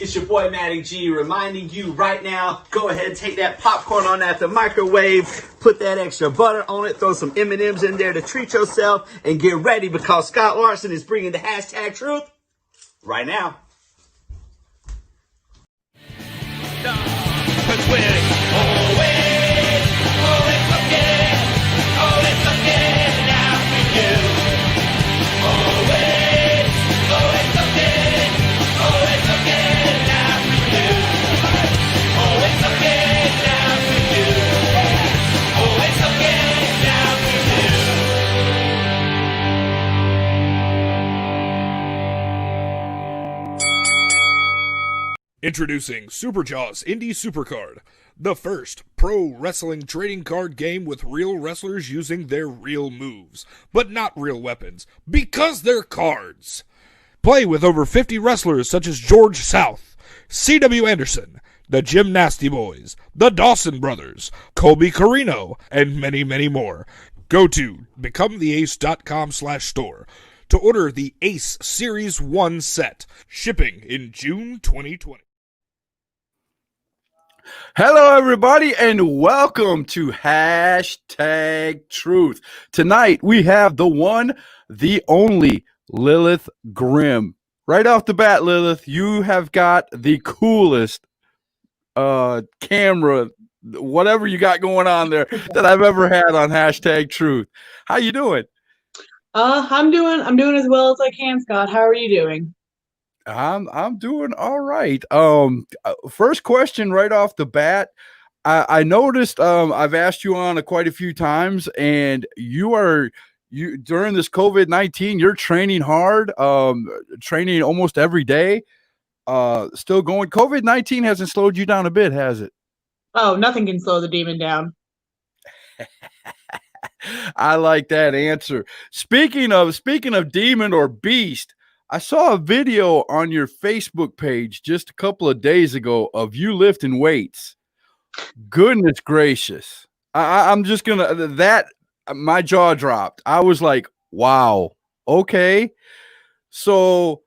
It's your boy Matty G reminding you right now, go ahead and take that popcorn on at the microwave, put that extra butter on it, throw some M&Ms in there to treat yourself, and get ready because Scott Larson is bringing the hashtag truth right now. Introducing Superjaws Indie Supercard, the first pro wrestling trading card game with real wrestlers using their real moves, but not real weapons, because they're cards. Play with over 50 wrestlers such as George South, C.W. Anderson, the Jim Nasty Boys, the Dawson Brothers, Colby Carino, and many, many more. Go to becometheace.com/store to order the Ace Series 1 set, shipping in June 2020. Hello, everybody, and welcome to Hashtag Truth. Tonight, we have the one, the only Lilith Grimm. Right off the bat, Lilith, you have got the coolest camera, whatever you got going on there, that I've ever had on Hashtag Truth. How you doing? I'm doing as well as I can, Scott. How are you doing? I'm doing all right. First question right off the bat. I noticed I've asked you on quite a few times, and you during this COVID-19, you're training hard, training almost every day. Still going. COVID-19 hasn't slowed you down a bit, has it? Oh, nothing can slow the demon down. I like that answer. Speaking of demon or beast, I saw a video on your Facebook page just a couple of days ago of you lifting weights. Goodness gracious. I'm just going to, my jaw dropped. I was like, wow, okay. So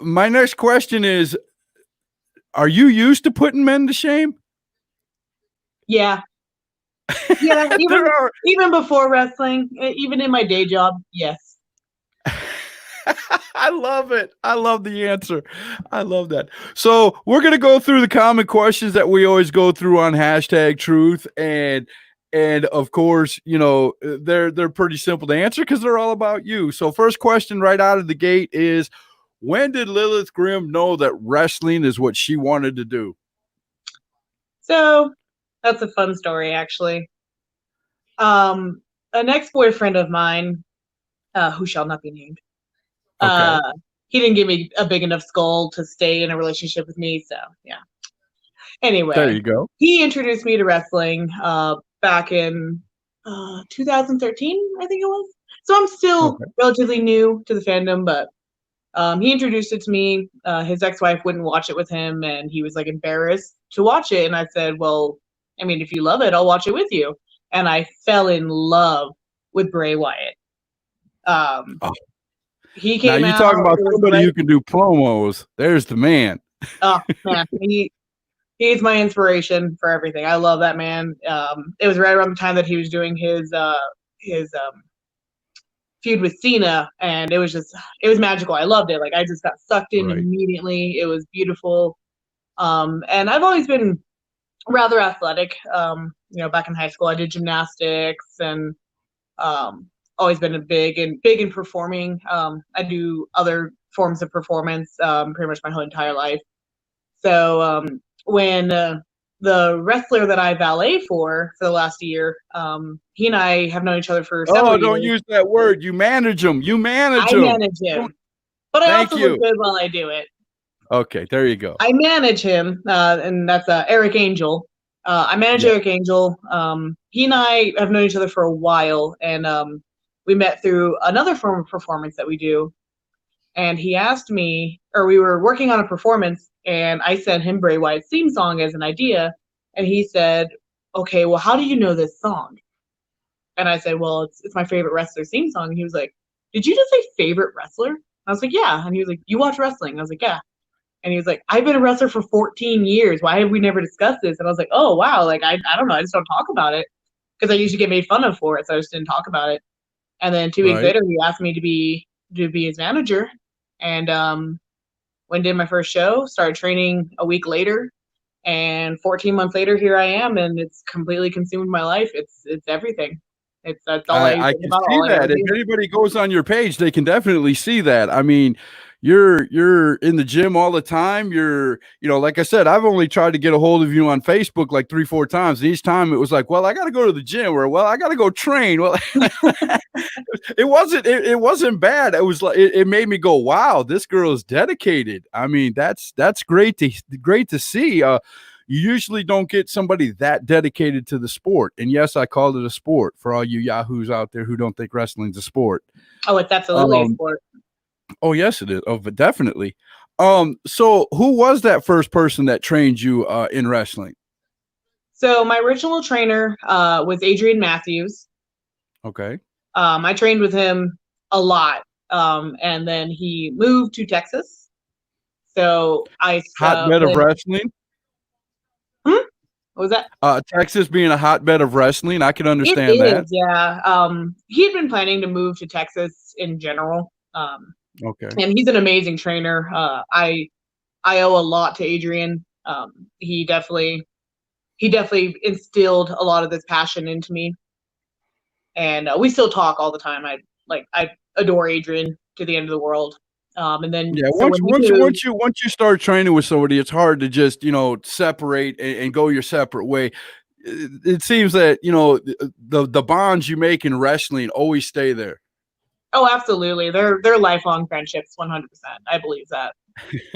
my next question is, are you used to putting men to shame? Yeah. Yeah, even before wrestling, even in my day job, yes. I love it. I love the answer. I love that. So we're going to go through the common questions that we always go through on Hashtag Truth. And of course, you know, they're pretty simple to answer because they're all about you. So first question right out of the gate is, when did Lilith Grimm know that wrestling is what she wanted to do? So that's a fun story, actually. An ex-boyfriend of mine, who shall not be named, okay. He didn't give me a big enough skull to stay in a relationship with me, so yeah. Anyway, there you go. He introduced me to wrestling back in 2013, I think it was. So I'm still relatively new to the fandom, but he introduced it to me. His ex-wife wouldn't watch it with him, and he was like embarrassed to watch it. And I said, well, I mean, if you love it, I'll watch it with you. And I fell in love with Bray Wyatt. He came now you're out, talking about somebody who can do promos. There's the man. Oh man, he's my inspiration for everything. I love that man. It was right around the time that he was doing his feud with Cena, and it was magical. I loved it. Like, I just got sucked in immediately. It was beautiful. And I've always been rather athletic. You know, back in high school, I did gymnastics, and always been big in performing. I do other forms of performance pretty much my whole entire life. So when the wrestler that I valet for the last year, he and I have known each other for several years. Don't use that word. You manage him. I manage him. But I also look good while I do it. Okay, there you go. I manage him, and that's Eric Angel. I manage Eric Angel. He and I have known each other for a while, and we met through another form of performance that we do. And he asked me, or we were working on a performance, and I sent him Bray Wyatt's theme song as an idea. And he said, okay, well, how do you know this song? And I said, well, it's my favorite wrestler's theme song. And he was like, did you just say favorite wrestler? I was like, yeah. And he was like, you watch wrestling? I was like, yeah. And he was like, I've been a wrestler for 14 years. Why have we never discussed this? And I was like, oh, wow. Like, I don't know. I just don't talk about it because I usually get made fun of for it. So I just didn't talk about it. And then 2 weeks Right. later, he asked me to be his manager. And went and did my first show, started training a week later. And 14 months later, here I am. And it's completely consumed my life. It's everything. That's all I I think can about. see All I ever that. If do. anybody goes on your page, they can definitely see that. I mean, you're in the gym all the time. You're, like I said, I've only tried to get a hold of you on Facebook like 3-4 times. And each time it was like, well, I got to go to the gym, or well, I got to go train. Well, it wasn't bad. It was like it made me go, wow, this girl is dedicated. I mean, that's great to see. You usually don't get somebody that dedicated to the sport. And yes, I called it a sport for all you yahoos out there who don't think wrestling's a sport. Oh, it's absolutely a sport. Oh, yes, it is. Oh, but definitely. So who was that first person that trained you in wrestling? So my original trainer was Adrian Matthews. Okay. I trained with him a lot. And then he moved to Texas. So I hotbed of wrestling. What was that? Texas being a hotbed of wrestling, I can understand that. Yeah. He had been planning to move to Texas in general. Okay. And he's an amazing trainer. I owe a lot to Adrian. He definitely instilled a lot of this passion into me. And we still talk all the time. I adore Adrian to the end of the world. And then once you start training with somebody, it's hard to just separate and go your separate way. It seems that the bonds you make in wrestling always stay there. Oh, absolutely. They're lifelong friendships. 100%. I believe that.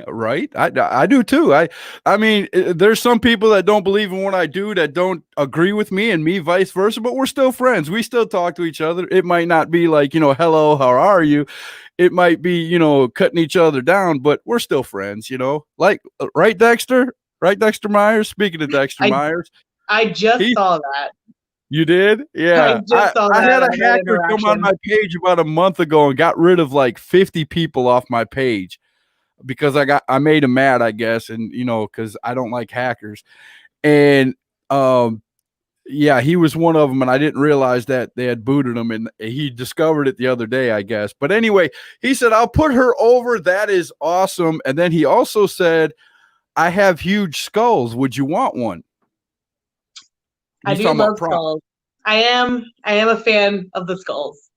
Right. I do too. I mean, there's some people that don't believe in what I do, that don't agree with me, and me vice versa, but we're still friends. We still talk to each other. It might not be like, hello, how are you? It might be, cutting each other down, but we're still friends, like, right, Dexter? Right, Dexter Myers? Speaking of Dexter Myers. I just saw that. You did? Yeah. I had a hacker come on my page about a month ago and got rid of like 50 people off my page because I made him mad, I guess. And, cause I don't like hackers. And, yeah, he was one of them, and I didn't realize that they had booted him, and he discovered it the other day, I guess. But anyway, he said, I'll put her over. That is awesome. And then he also said, I have huge skulls. Would you want one? I do love skulls. I am a fan of the skulls.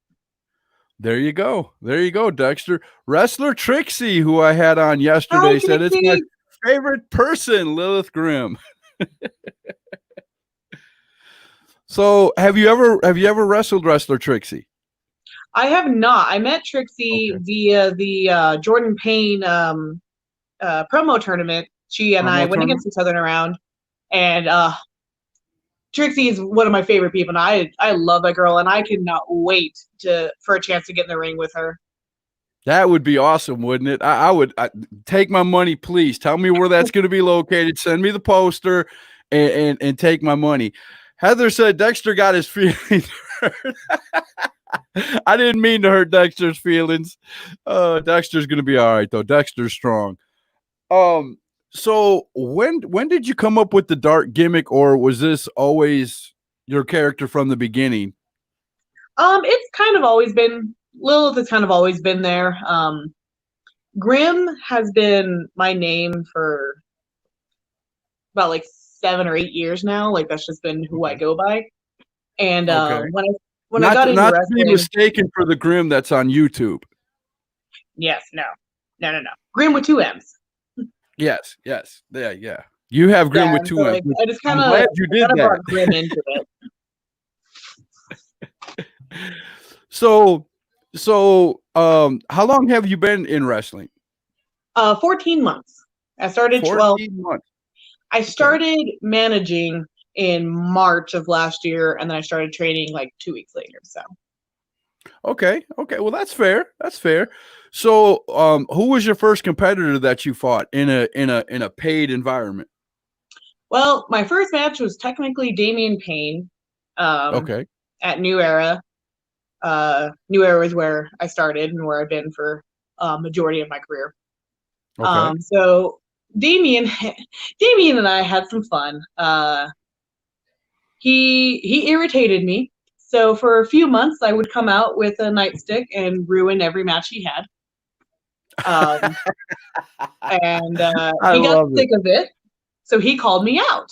There you go. There you go, Dexter. Wrestler Trixie, who I had on yesterday, said it's my favorite person, Lilith Grimm. So have you ever wrestled Wrestler Trixie? I have not. I met Trixie via the Jordan Payne promo tournament. She and I went against each other in a round, and Trixie is one of my favorite people, and I love that girl, and I cannot wait for a chance to get in the ring with her. That would be awesome, wouldn't it? I would take my money, please. Tell me where that's going to be located. Send me the poster and take my money. Heather said Dexter got his feelings hurt. I didn't mean to hurt Dexter's feelings. Dexter's going to be all right, though. Dexter's strong. So when did you come up with the dark gimmick, or was this always your character from the beginning? It's kind of always been, Lilith has kind of always been there. Grimm has been my name for about like 7 or 8 years now. Like, that's just been who I go by. And when I got into wrestling, not to be mistaken for the Grimm that's on YouTube. Yes, no. Grimm with 2 M's. Yes. Yeah. You have Grimm with 2 M's. Like, I just kind of brought Grimm into it. So, how long have you been in wrestling? 14 months. I started 14 months. I started managing in March of last year, and then I started training like 2 weeks later. So. Okay. Well, that's fair. So, who was your first competitor that you fought in a paid environment? Well, my first match was technically Damian Payne. At New Era. New Era is where I started and where I've been for majority of my career. So Damien, Damien and I had some fun. He irritated me. So for a few months, I would come out with a nightstick and ruin every match he had. Um, and I he got love sick it. of it, so he called me out.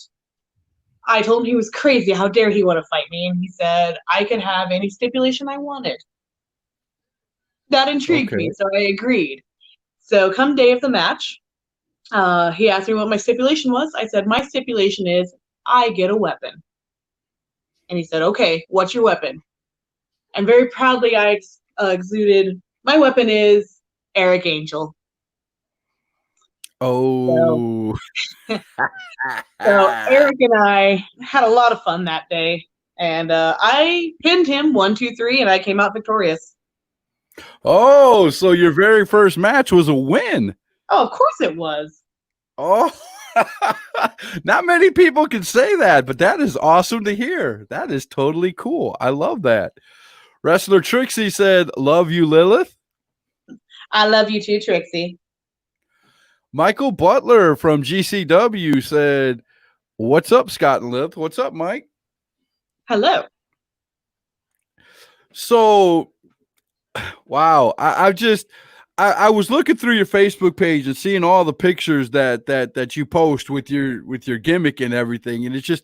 I told him he was crazy. How dare he want to fight me? And he said I could have any stipulation I wanted. That intrigued Okay. me, so I agreed. So come day of the match, he asked me what my stipulation was. I said, my stipulation is I get a weapon. And he said, okay, what's your weapon? And very proudly I exuded, my weapon is Eric Angel. So, Oh. so Eric and I had a lot of fun that day. And I pinned him 1, 2, 3, and I came out victorious. Oh, so your very first match was a win. Oh, of course it was. Oh, not many people can say that, but that is awesome to hear. That is totally cool. I love that. Wrestler Trixie said, "Love you, Lilith." I love you too, Trixie. Michael Butler from GCW said, "What's up, Scott and Lilith? What's up, Mike?" Hello. So, wow, I was looking through your Facebook page and seeing all the pictures that you post with your gimmick and everything, and it's just,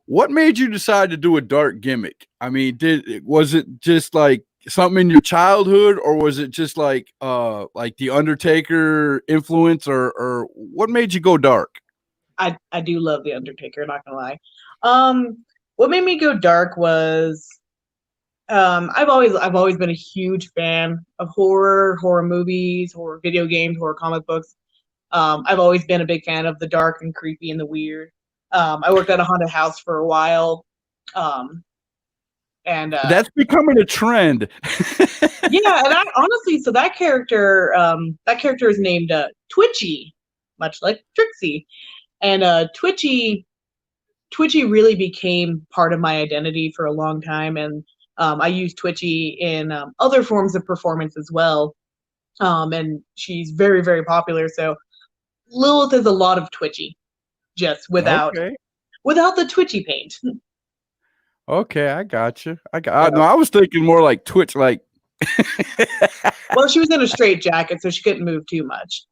what made you decide to do a dark gimmick? I mean, was it just like something in your childhood, or was it just like the Undertaker influence, or what made you go dark? I do love the Undertaker, not gonna lie. What made me go dark was I've always been a huge fan of horror movies, horror video games, horror comic books. I've always been a big fan of the dark and creepy and the weird. I worked at a haunted house for a while. And That's becoming a trend. yeah, and honestly, so that character is named Twitchy, much like Trixie. And Twitchy really became part of my identity for a long time, and I use Twitchy in other forms of performance as well. And she's very, very popular. So Lilith is a lot of Twitchy, just without the Twitchy paint. Okay, I got you. No, I was thinking more like Twitch, like. Well, she was in a straight jacket, so she couldn't move too much.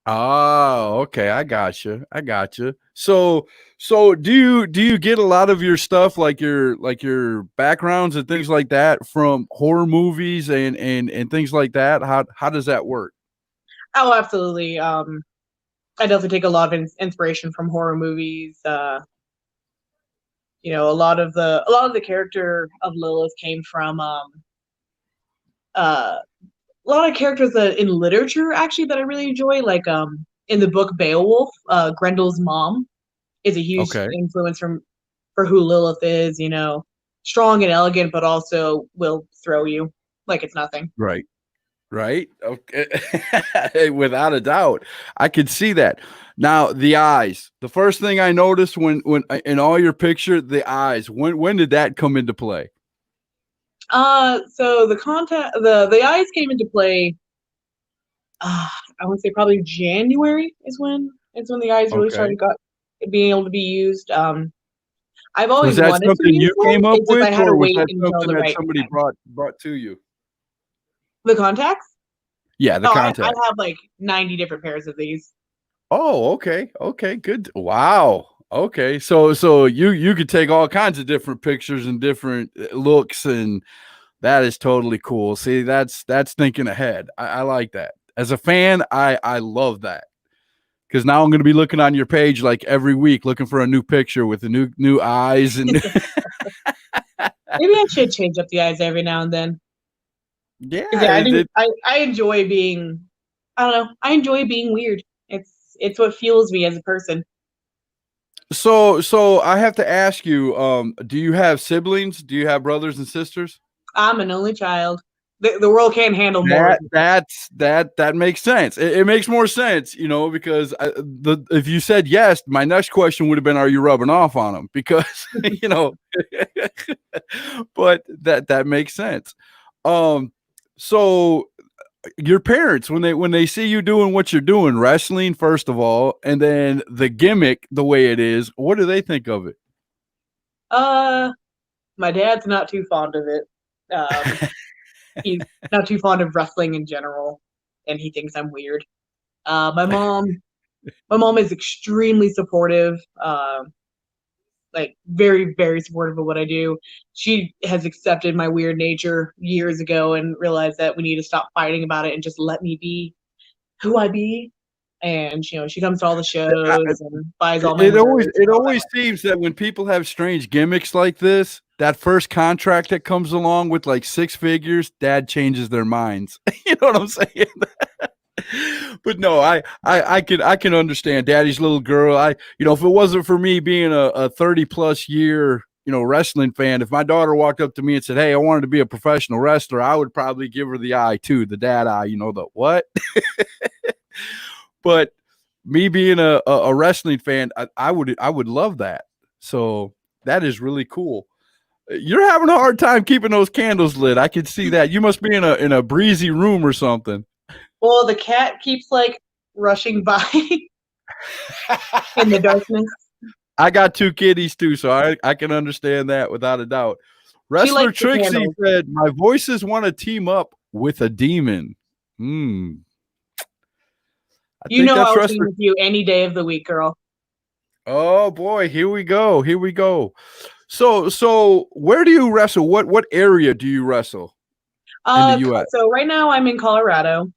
Oh, okay. I got you. So do you get a lot of your stuff, like your backgrounds and things like that, from horror movies and things like that? How does that work? Oh, absolutely. I definitely take a lot of inspiration from horror movies. You know, a lot of the character of Lilith came from a lot of characters that in literature actually that I really enjoy, like in the book Beowulf, Grendel's mom is a huge influence for who Lilith is. You know, strong and elegant, but also will throw you like it's nothing. Right. Okay. Without a doubt, I could see that. Now, the eyes. The first thing I noticed when in all your picture, the eyes. When did that come into play? So the eyes came into play. I would say probably January is when the eyes really started being able to be used. I've always wanted something to use you came up with, I had to or was wait that until something the that right somebody time. brought to you? The contacts? Yeah, the contacts. I have like 90 different pairs of these. Oh, okay. Okay, good. Wow. Okay. So you could take all kinds of different pictures and different looks, and that is totally cool. See, that's thinking ahead. I like that. As a fan, I love that. Because now I'm going to be looking on your page like every week, looking for a new picture with the new eyes and. Maybe I should change up the eyes every now and then. Yeah, I enjoy being. I don't know. I enjoy being weird. It's what fuels me as a person. So I have to ask you, do you have siblings? Do you have brothers and sisters? I'm an only child. The world can't handle more. That makes sense. It makes more sense, you know, because if you said yes, my next question would have been, are you rubbing off on them? Because, you know, but that makes sense. So your parents, when they see you doing what you're doing, wrestling first of all, and then the gimmick the way it is, what do they think of it? My dad's not too fond of it. He's not too fond of wrestling in general, and he thinks I'm weird. My mom is extremely supportive. Like very, very supportive of what I do. She has accepted my weird nature years ago and realized that we need to stop fighting about it and just let me be who I be. And she comes to all the shows and buys all my. It always seems that when people have strange gimmicks like this, that first contract that comes along with like 6 figures, dad changes their minds. You know what I'm saying? But no, I can understand daddy's little girl. If it wasn't for me being a 30 plus year, wrestling fan, if my daughter walked up to me and said, "Hey, I wanted to be a professional wrestler," I would probably give her the eye too, the dad eye, the what? But me being a wrestling fan, I would love that. So that is really cool. You're having a hard time keeping those candles lit. I can see that. You must be in a breezy room or something. Well, the cat keeps like rushing by in the darkness. I got 2 kitties too, so I can understand that without a doubt. Wrestler Trixie said, "My voices want to team up with a demon." You know I'll team with you any day of the week, girl. Oh boy, here we go. So where do you wrestle? What area do you wrestle in the U.S.? So right now I'm in Colorado.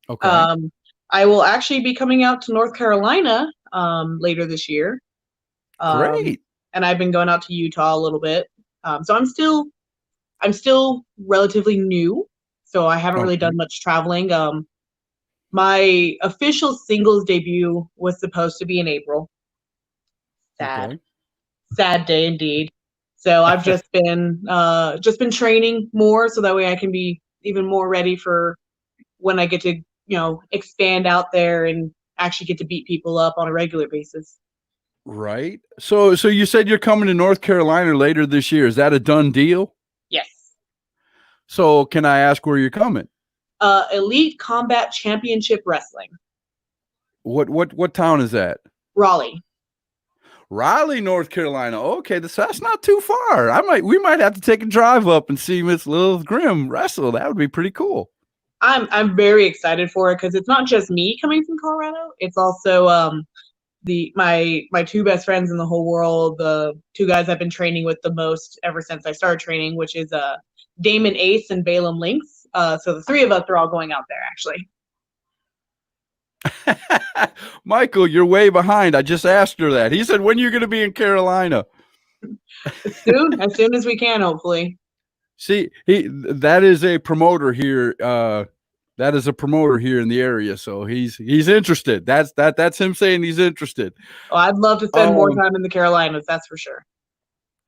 Okay. I will actually be coming out to North Carolina later this year. Great. And I've been going out to Utah a little bit. So I'm still relatively new. So I haven't really done much traveling. My official singles debut was supposed to be in April. Sad day indeed. So I've just been training more so that way I can be even more ready for when I get to expand out there and actually get to beat people up on a regular basis. Right. So you said you're coming to North Carolina later this year. Is that a done deal? Yes. So can I ask where you're coming? Elite Combat Championship Wrestling. What town is that? Raleigh, North Carolina. Okay, that's not too far. We might have to take a drive up and see Miss Lilith Grimm wrestle. That would be pretty cool. I'm very excited for it because it's not just me coming from Colorado. It's also my 2 best friends in the whole world, the 2 guys I've been training with the most ever since I started training, which is Damon Ace and Balaam Lynx. So the 3 of us are all going out there actually. Michael, you're way behind. I just asked her that. He said, "When are you going to be in Carolina?" As soon as we can, hopefully. See, that is a promoter here. That is a promoter here in the area, so he's interested. That's him saying he's interested. Oh, I'd love to spend more time in the Carolinas. That's for sure.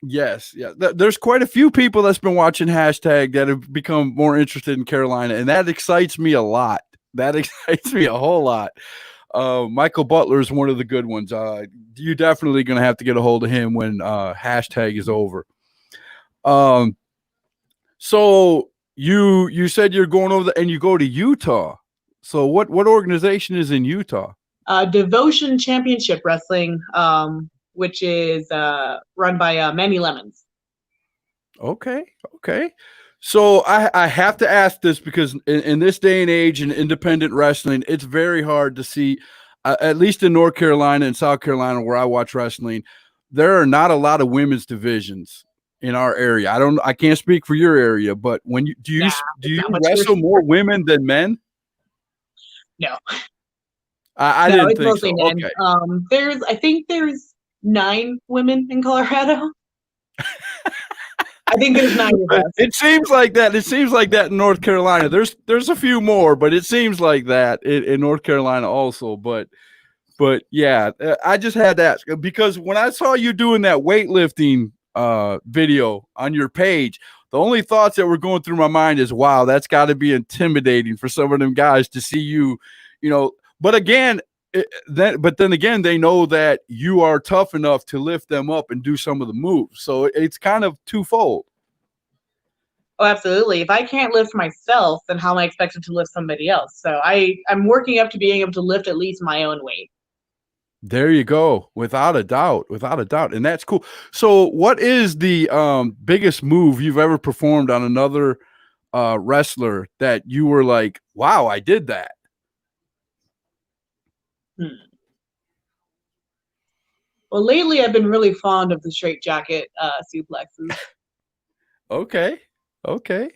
Yes, yeah. There's quite a few people that's been watching hashtag that have become more interested in Carolina, and that excites me a lot. That excites me a whole lot. Michael Butler is one of the good ones. You're definitely going to have to get a hold of him when hashtag is over. So you said you're going over and you go to Utah. So what organization is in Utah? Devotion Championship Wrestling, which is run by Manny Lemons. Okay. So I have to ask this because in this day and age in independent wrestling, it's very hard to see, at least in North Carolina and South Carolina where I watch wrestling, there are not a lot of women's divisions in our area. I can't speak for your area, but do you wrestle more women than men? No. I didn't think so. Men. Okay. I think there's 9 women in Colorado. I think there's 9 of us. It seems like that. It seems like that in North Carolina. There's a few more, but it seems like that in North Carolina also. But yeah, I just had to ask because when I saw you doing that weightlifting video on your page, the only thoughts that were going through my mind is, wow, that's got to be intimidating for some of them guys to see you, But again, then again, they know that you are tough enough to lift them up and do some of the moves. So it's kind of twofold. Oh, absolutely. If I can't lift myself, then how am I expected to lift somebody else? So I'm working up to being able to lift at least my own weight. There you go. Without a doubt. Without a doubt. And that's cool. So what is the biggest move you've ever performed on another wrestler that you were like, wow, I did that? Well, lately I've been really fond of the straight jacket suplexes. Okay. Okay.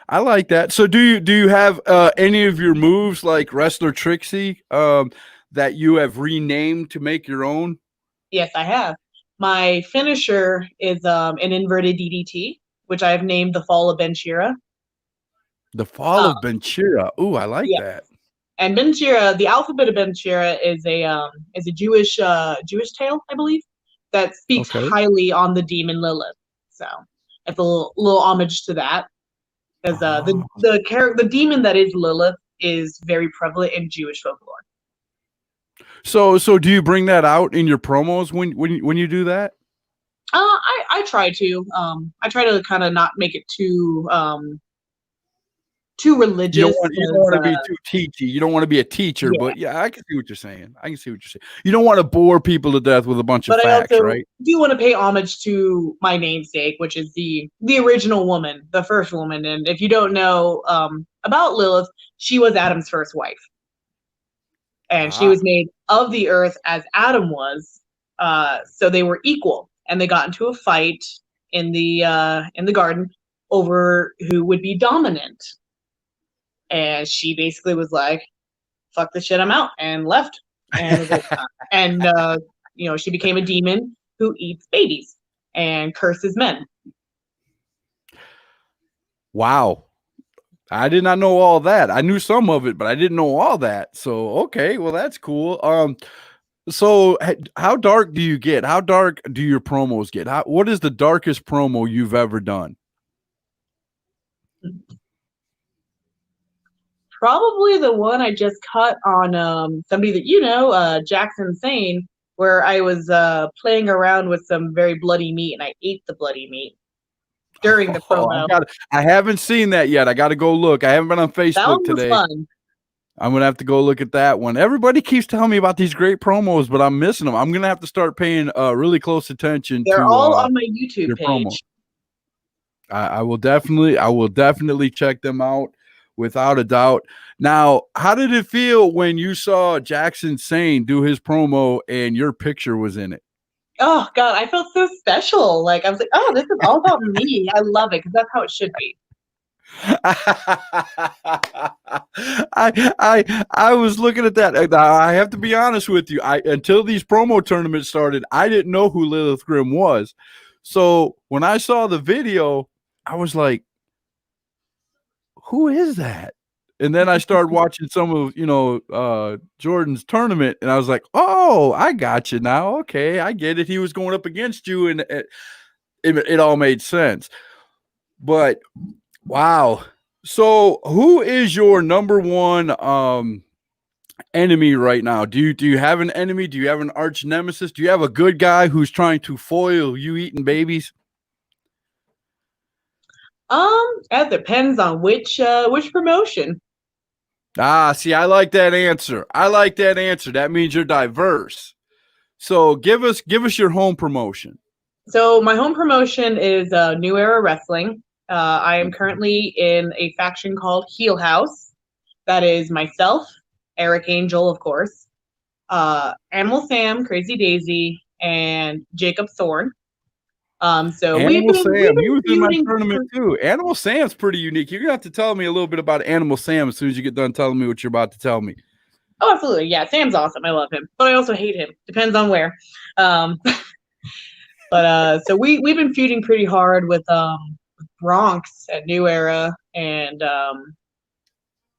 I like that. So do you have any of your moves like Wrestler Trixie that you have renamed to make your own? Yes, I have. My finisher is an inverted DDT, which I have named the Fall of Ben-Shira. The Fall of Ben-Shira. Ooh, I like that. And Ben-Shira, the alphabet of Ben-Shira is a Jewish tale, I believe, that speaks highly on the demon Lilith. So it's a little homage to that, because the demon that is Lilith is very prevalent in Jewish folklore. So do you bring that out in your promos when you do that? I try to. I try to kind of not make it too religious. You don't want to be too teachy. You don't want to be a teacher, but yeah, I can see what you're saying. You don't want to bore people to death with a bunch of facts, right? I do want to pay homage to my namesake, which is the original woman, the first woman. And if you don't know about Lilith, she was Adam's first wife. And she was made of the earth as Adam was. So they were equal. And they got into a fight in the garden over who would be dominant. And she basically was like, fuck this shit, I'm out, and left. And she became a demon who eats babies and curses men. Wow. I did not know all that. I knew some of it, but I didn't know all that. So, okay, well, that's cool. So how dark do you get? How dark do your promos get? What is the darkest promo you've ever done? Probably the one I just cut on somebody that you know, Jackson Sane, where I was playing around with some very bloody meat, and I ate the bloody meat during the promo. I haven't seen that yet. I got to go look. I haven't been on Facebook today. That one was fun. I'm going to have to go look at that one. Everybody keeps telling me about these great promos, but I'm missing them. I'm going to have to start paying really close attention to They're all on my YouTube page. Promo. I will definitely check them out without a doubt. Now, how did it feel when you saw Jackson Sane do his promo and your picture was in it? Oh God, I felt so special. Like I was like, oh, this is all about me. I love it because that's how it should be. I was looking at that. I have to be honest with you. Until these promo tournaments started, I didn't know who Lilith Grimm was. So when I saw the video, I was like, who is that? And then I started watching some of, Jordan's tournament, and I was like, oh, I got you now. Okay, I get it. He was going up against you, and it all made sense. But wow. So who is your number one enemy right now? Do you have an enemy? Do you have an arch nemesis? Do you have a good guy who's trying to foil you eating babies? That depends on which promotion. See, I like that answer. That means you're diverse. So give us your home promotion. So my home promotion is New Era Wrestling. I am currently in a faction called Heel House. That is myself, Eric Angel, of course, Animal Sam, Crazy Daisy, and Jacob Thorne. So Animal Sam, he was in my tournament too. Animal Sam's pretty unique. You're gonna have to tell me a little bit about Animal Sam as soon as you get done telling me what you're about to tell me. Oh, absolutely. Yeah, Sam's awesome. I love him, but I also hate him. Depends on where. But so we've been feuding pretty hard with Bronx at New Era, and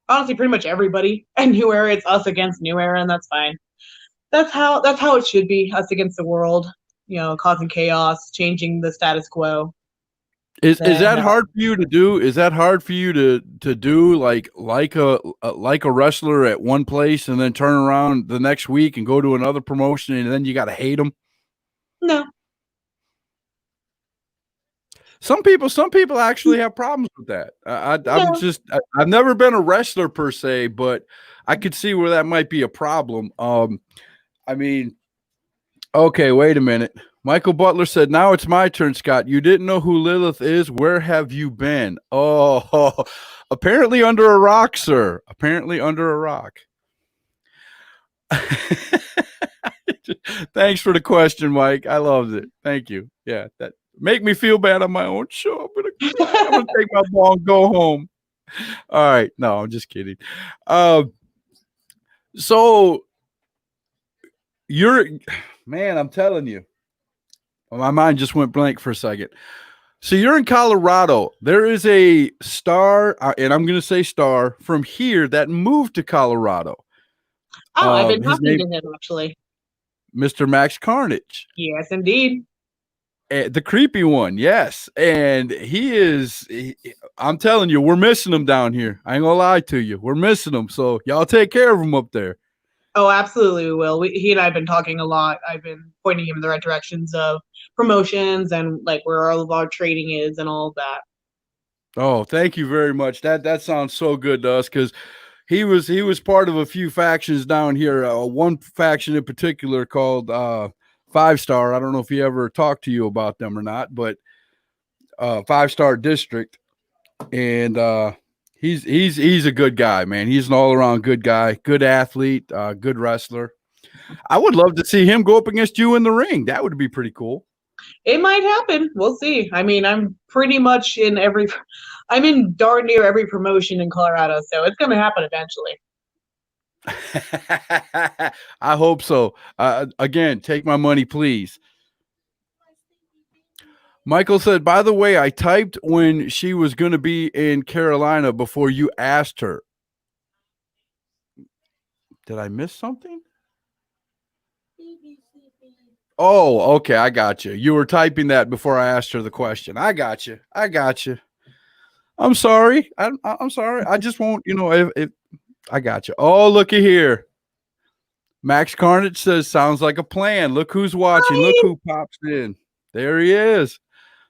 honestly, pretty much everybody at New Era. It's us against New Era, and that's fine. That's how it should be. Us against the world. Causing chaos, changing the status quo. Is that hard for you to do? Is that hard for you to do like a wrestler at one place and then turn around the next week and go to another promotion and then you got to hate them? No. Some people actually have problems with that. I've never been a wrestler per se, but I could see where that might be a problem. I mean, okay, wait a minute. Michael Butler said, "Now it's my turn, Scott. You didn't know who Lilith is. Where have you been?" Oh, apparently under a rock, sir. Apparently under a rock. Thanks for the question, Mike. I loved it. Thank you. Yeah, that make me feel bad on my own show. I'm gonna take my ball and go home. All right. No, I'm just kidding. So man, I'm telling you. My mind just went blank for a second. So you're in Colorado. There is a star, and I'm going to say star, from here that moved to Colorado. Oh, I've been talking to him, actually. Mr. Max Carnage. Yes, indeed. The creepy one, yes. And I'm telling you, we're missing him down here. I ain't going to lie to you. We're missing him. So y'all take care of him up there. Oh, absolutely, we will. He and I have been talking a lot. I've been pointing him in the right directions of promotions and like where all of our trading is and all of that. Oh, thank you very much. That sounds so good to us because he was part of a few factions down here. One faction in particular called 5-Star. I don't know if he ever talked to you about them or not, but 5-Star District, and he's a good guy, man. He's an all around good guy, good athlete, good wrestler. I would love to see him go up against you in the ring. That would be pretty cool. It might happen. We'll see. I mean, I'm pretty much I'm in darn near every promotion in Colorado, so it's going to happen eventually. I hope so. Again, take my money, please. Michael said, by the way, I typed when she was going to be in Carolina before you asked her. Did I miss something? Oh, okay. I got you. You were typing that before I asked her the question. I got you. I'm sorry. I'm sorry. I just won't, if I got you. Oh, looky here. Max Carnage says, sounds like a plan. Look who's watching. Hi. Look who pops in. There he is.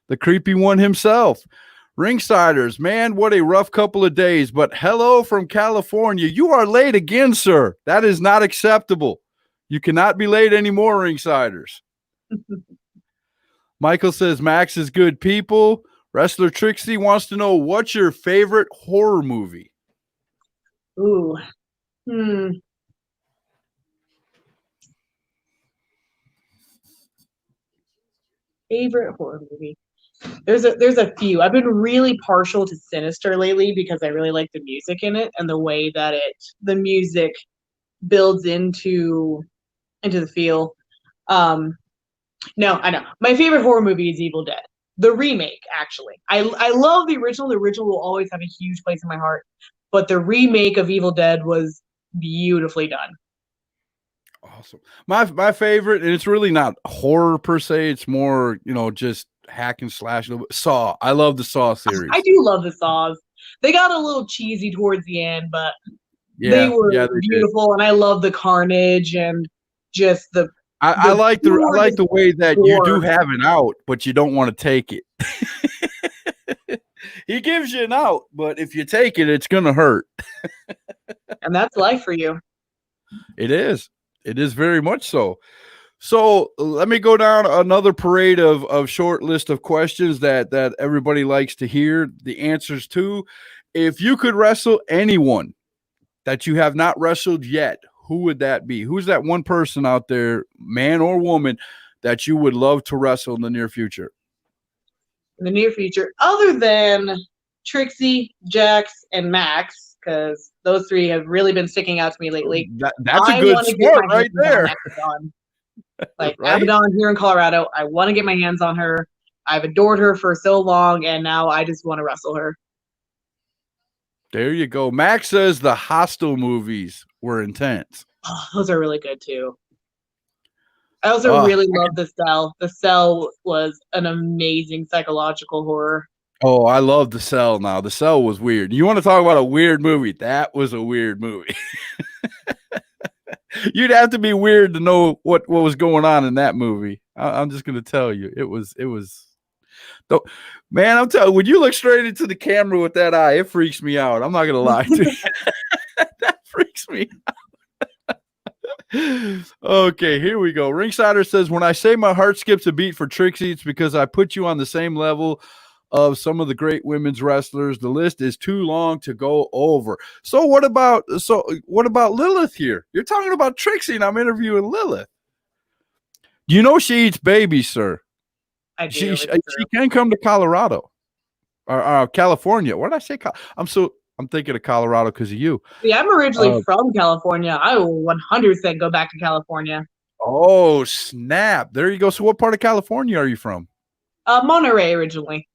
The creepy one himself. Ringsiders, man, what a rough couple of days. But hello from California. You are late again, sir. That is not acceptable. You cannot be late anymore, Ringsiders. Michael says, Max is good people. Wrestler Trixie wants to know, what's your favorite horror movie? Ooh. Favorite horror movie. There's a few. I've been really partial to Sinister lately because I really like the music in it and the way that the music builds into the feel. No, I know. My favorite horror movie is Evil Dead. The remake, actually. I love the original. The original will always have a huge place in my heart. But the remake of Evil Dead was beautifully done. Awesome. My favorite, and it's really not horror per se. It's more, just hack and slash. Saw. I love the Saw series. I do love the Saws. They got a little cheesy towards the end, but they were beautiful, and I love the carnage and just the. I like the way that you do have an out, but you don't want to take it. He gives you an out, but if you take it, it's gonna hurt. And that's life for you. It is. It is very much so. So let me go down another parade of short list of questions that everybody likes to hear the answers to. If you could wrestle anyone that you have not wrestled yet, who would that be? Who's that one person out there, man or woman, that you would love to wrestle in the near future? In the near future, other than Trixie, Jax, and Max, because those three have really been sticking out to me lately. That's a good sport right there. Like right? Abaddon here in Colorado, I want to get my hands on her. I've adored her for so long, and now I just want to wrestle her. There you go. Max says the Hostel movies were intense. Oh, those are really good too. I also really love The Cell. The Cell was an amazing psychological horror. Oh, I love The Cell now. The Cell was weird. You want to talk about a weird movie? That was a weird movie. You'd have to be weird to know what was going on in that movie. I'm just going to tell you. It was Don't, man, I'm telling you, when you look straight into the camera with that eye, it freaks me out. I'm not gonna lie to you. That freaks me out. Okay, here we go. Ringsider says, when I say my heart skips a beat for Trixie, it's because I put you on the same level of some of the great women's wrestlers. The list is too long to go over. So what about Lilith here? You're talking about Trixie, and I'm interviewing Lilith. You know she eats babies, sir. I do. She can come to Colorado or California. What did I say? I'm thinking of Colorado because of you. Yeah, I'm originally from California. I will 100% go back to California. Oh, snap. There you go. So what part of California are you from? Monterey originally.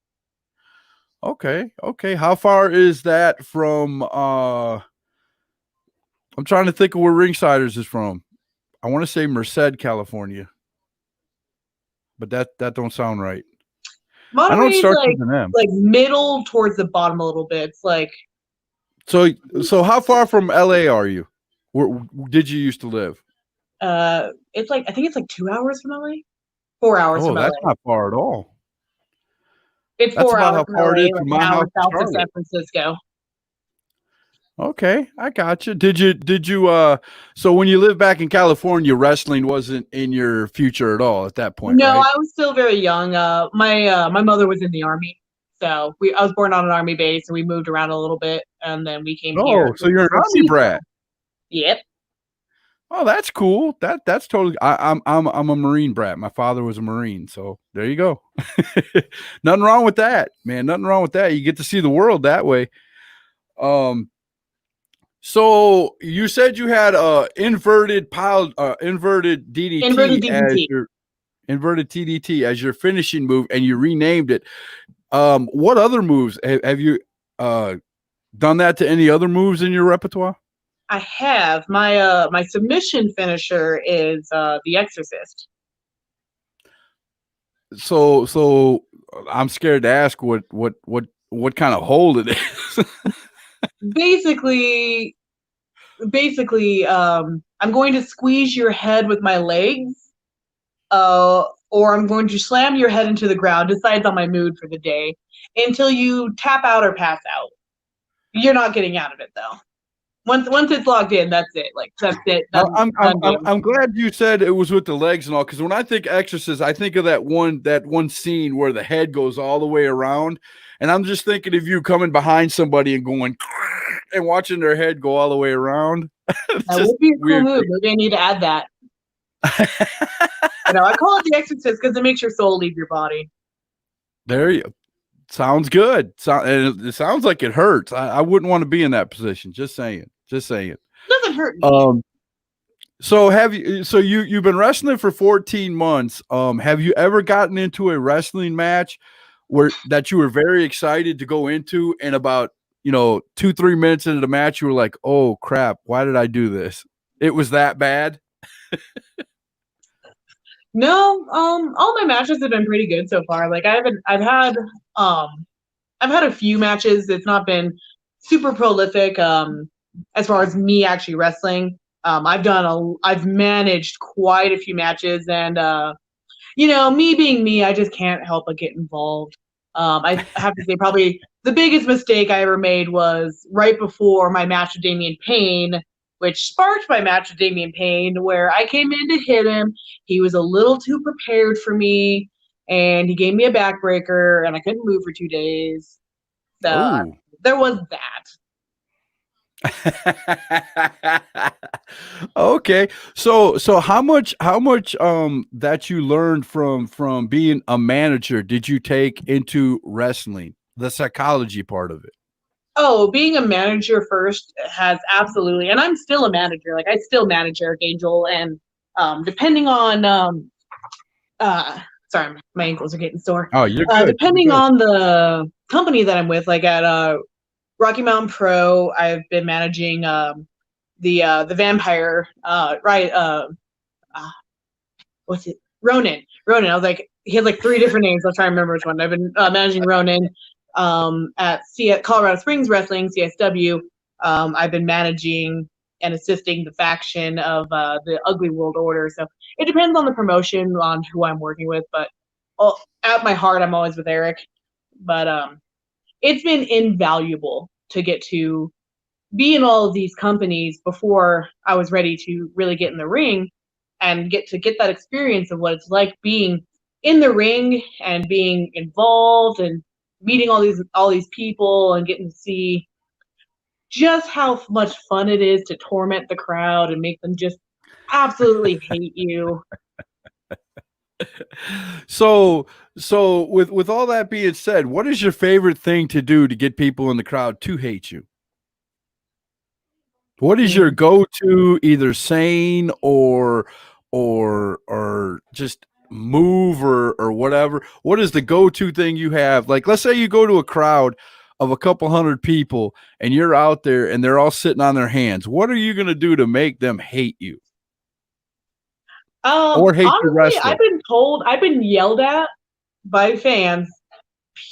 Okay. How far is that from I'm trying to think of where Ringsiders is from. I want to say Merced, California. But that don't sound right. Monterey's like middle towards the bottom a little bit. It's like so how far from LA are you? Where did you used to live? It's like I think it's like 2 hours from LA. 4 hours from LA. Oh, that's not far at all. It's 4 hours from LA, like an hour south of San Francisco. Okay, I got you. Did you so when you lived back in California, wrestling wasn't in your future at all at that point? No, right? I was still very young. My mother was in the Army, so I was born on an Army base, and we moved around a little bit, and then we came here. Oh, so you're an Army brat. Yep. Oh, that's cool. That's totally. I'm a Marine brat. My father was a Marine, so there you go. Nothing wrong with that, man. Nothing wrong with that. You get to see the world that way. So you said you had inverted DDT, as your inverted TDT as your finishing move, and you renamed it. What other moves have you done that to any other moves in your repertoire? I have. My submission finisher is the Exorcist. So I'm scared to ask what kind of hold it is. Basically, I'm going to squeeze your head with my legs, or I'm going to slam your head into the ground. Decides on my mood for the day until you tap out or pass out. You're not getting out of it though. Once it's logged in, that's it. Like that's it. I'm glad you said it was with the legs and all, because when I think Exorcist, I think of that one scene where the head goes all the way around, and I'm just thinking of you coming behind somebody and going and watching their head go all the way around. That would be a cool move. Maybe I need to add that. I call it the Exorcist because it makes your soul leave your body. There you go. Sounds good. And it sounds like it hurts. I wouldn't want to be in that position. Just saying. It doesn't hurt me. So you've been wrestling for 14 months. Have you ever gotten into a wrestling match that you were very excited to go into, and about 2-3 minutes into the match you were like, oh crap, why did I do this? It was that bad? No, all my matches have been pretty good so far. Like I've had a few matches. It's not been super prolific as far as me actually wrestling. I've managed quite a few matches, and me being me, I just can't help but get involved. I have to say probably the biggest mistake I ever made was right before my match with Damian Payne, which sparked my match with Damian Payne, where I came in to hit him. He was a little too prepared for me, and he gave me a backbreaker, and I couldn't move for 2 days. So there was that. Okay, so how much that you learned from being a manager did you take into wrestling, the psychology part of it? Oh, being a manager first has absolutely, and I'm still a manager. Like I still manage Eric Angel, and depending on sorry, my ankles are getting sore. Oh, you're good. Depending on the company that I'm with, like at Rocky Mountain Pro, I've been managing the vampire, what's it? Ronin. I was like, he had like 3 different names. I'll try to remember which one. I've been managing Ronin at Colorado Springs Wrestling, CSW. I've been managing and assisting the faction of the Ugly World Order. So it depends on the promotion, on who I'm working with. But at my heart, I'm always with Eric. But it's been invaluable to get to be in all of these companies before I was ready to really get in the ring and get that experience of what it's like being in the ring and being involved and meeting all these people and getting to see just how much fun it is to torment the crowd and make them just absolutely hate you. So with all that being said, what is your favorite thing to do to get people in the crowd to hate you? What is your go-to either saying or just move or whatever? What is the go-to thing you have? Like, let's say you go to a crowd of a couple hundred people and you're out there and they're all sitting on their hands. What are you going to do to make them hate you? Or hate honestly, your wrestler? I've been yelled at by fans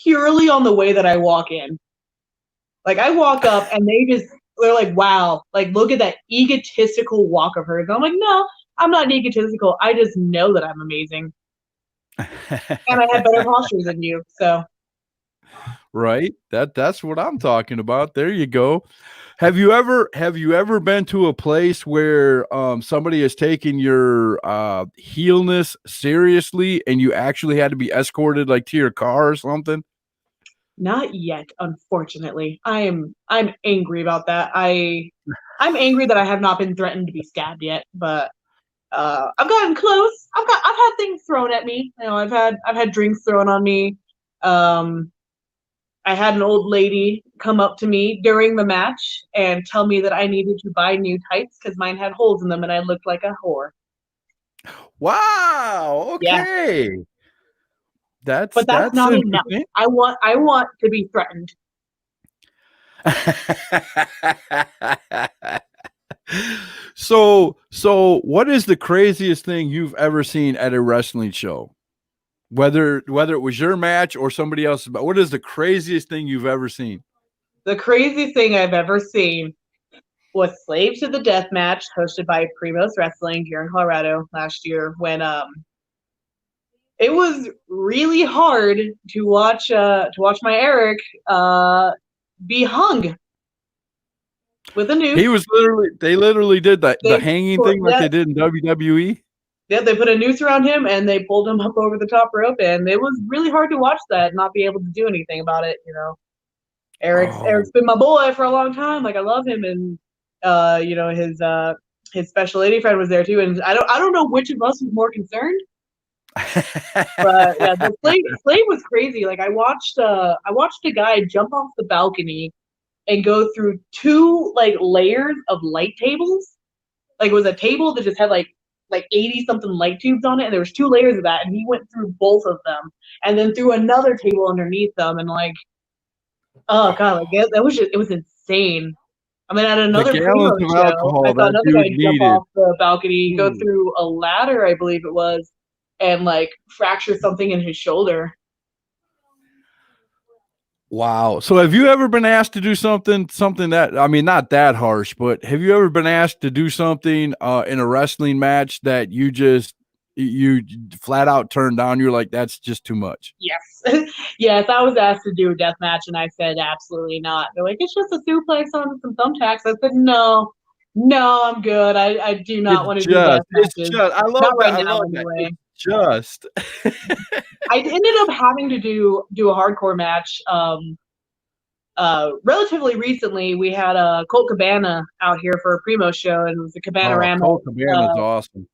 purely on the way that I walk in. Like, I walk up and they're like, wow, like, look at that egotistical walk of hers. I'm like, no, I'm not egotistical. I just know that I'm amazing. And I have better posture than you. So. Right. That's what I'm talking about. There you go. Have you ever been to a place where somebody has taken your heelness seriously and you actually had to be escorted like to your car or something? Not yet, unfortunately. I'm angry about that. I'm angry that I have not been threatened to be stabbed yet, but I've gotten close. I've had things thrown at me. You know, I've had drinks thrown on me. I had an old lady come up to me during the match and tell me that I needed to buy new tights because mine had holes in them and I looked like a whore. Wow. Okay. Yeah. That's not enough. I want to be threatened. So what is the craziest thing you've ever seen at a wrestling show? Whether it was your match or somebody else's, but what is the craziest thing you've ever seen? The craziest thing I've ever seen was Slave to the Death match hosted by Primos Wrestling here in Colorado last year when it was really hard to watch my Eric be hung with a noose. They literally did the hanging thing like they did in WWE. Yeah, they put a noose around him and they pulled him up over the top rope, and it was really hard to watch that and not be able to do anything about it. You know, Eric's been my boy for a long time. Like, I love him, and you know, his special lady friend was there too, and I don't know which of us was more concerned. But yeah, the Slave was crazy. Like, I watched a guy jump off the balcony and go through 2 like layers of light tables. Like, it was a table that just had like 80 something light tubes on it, and there was 2 layers of that, and he went through both of them and then through another table underneath them, and like, oh god, like it was insane. I mean, at another Primo show, I saw another guy jump off the balcony, go through a ladder, I believe it was, and like fracture something in his shoulder. Wow. So have you ever been asked to do something that, I mean, not that harsh, but have you ever been asked to do something in a wrestling match that you flat out turned down? You're like, that's just too much. Yes. Yes, I was asked to do a death match and I said absolutely not. They're like, it's just a suplex on some thumbtacks. I said, no, I'm good. I do not want to do death matches. I love not that. right now, I love anyway. That. Just I ended up having to do a hardcore match relatively recently. We had Colt Cabana out here for a Primo show, and it was a Cabana-rama. Colt Cabana's awesome.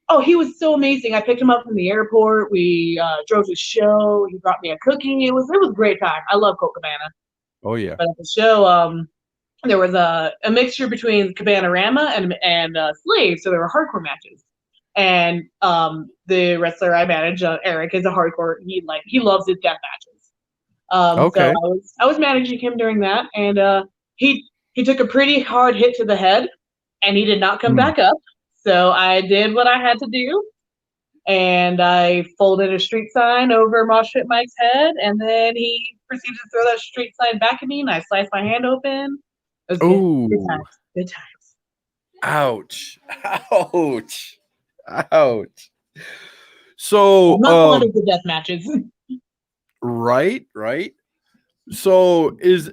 Oh, he was so amazing. I picked him up from the airport. We drove to the show. He brought me a cookie. It was a great time. I love Colt Cabana. Oh yeah. But at the show, there was a mixture between Cabana-rama and Slave, so there were hardcore matches. And the wrestler I manage, Eric, is a hardcore. He loves his death matches. Okay. So I was managing him during that, and he took a pretty hard hit to the head, and he did not come back up. So I did what I had to do, and I folded a street sign over Mosh Pit Mike's head, and then he proceeded to throw that street sign back at me, and I sliced my hand open. It was good times. Ouch. So I'm not fond of the death matches. Right. So is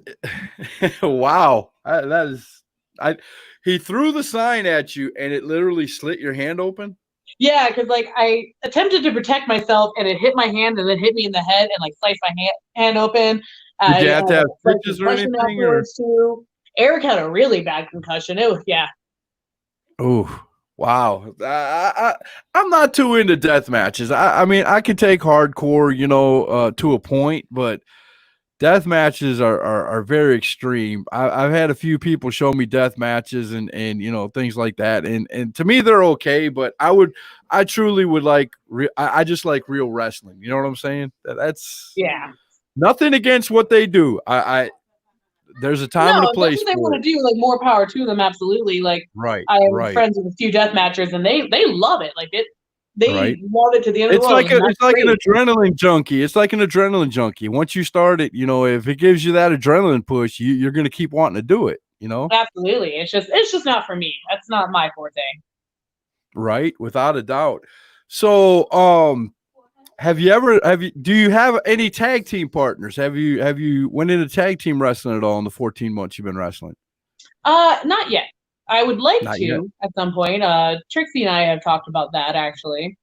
wow. That is I he threw the sign at you and it literally slit your hand open? Yeah, because like I attempted to protect myself and it hit my hand and then hit me in the head and like sliced my hand open. Did you I have had to a have slight stitches or concussion anything or afterwards too. Eric had a really bad concussion. It was, yeah. Oh, wow. I'm not too into death matches. I mean, I can take hardcore, to a point, but death matches are very extreme. I've had a few people show me death matches and things like that, and to me they're okay. But I truly would like. I just like real wrestling. You know what I'm saying? That's Yeah. nothing against what they do. There's a time No, and a if that's place what they for want it. to do, like more power to them, absolutely. Like Right, I have right, friends with a few death matchers and they love it. Like they right. love it to the end of the It's world, like and that's an great. adrenaline junkie. It's like an adrenaline junkie. Once you start it, if it gives you that adrenaline push, you're going to keep wanting to do it. Absolutely. It's just not for me. That's not my forte. Right? Without a doubt. So, do you have any tag team partners? Have you went into tag team wrestling at all in the 14 months you've been wrestling? Not yet. I would like Not yet. to at some point. Trixie and I have talked about that actually.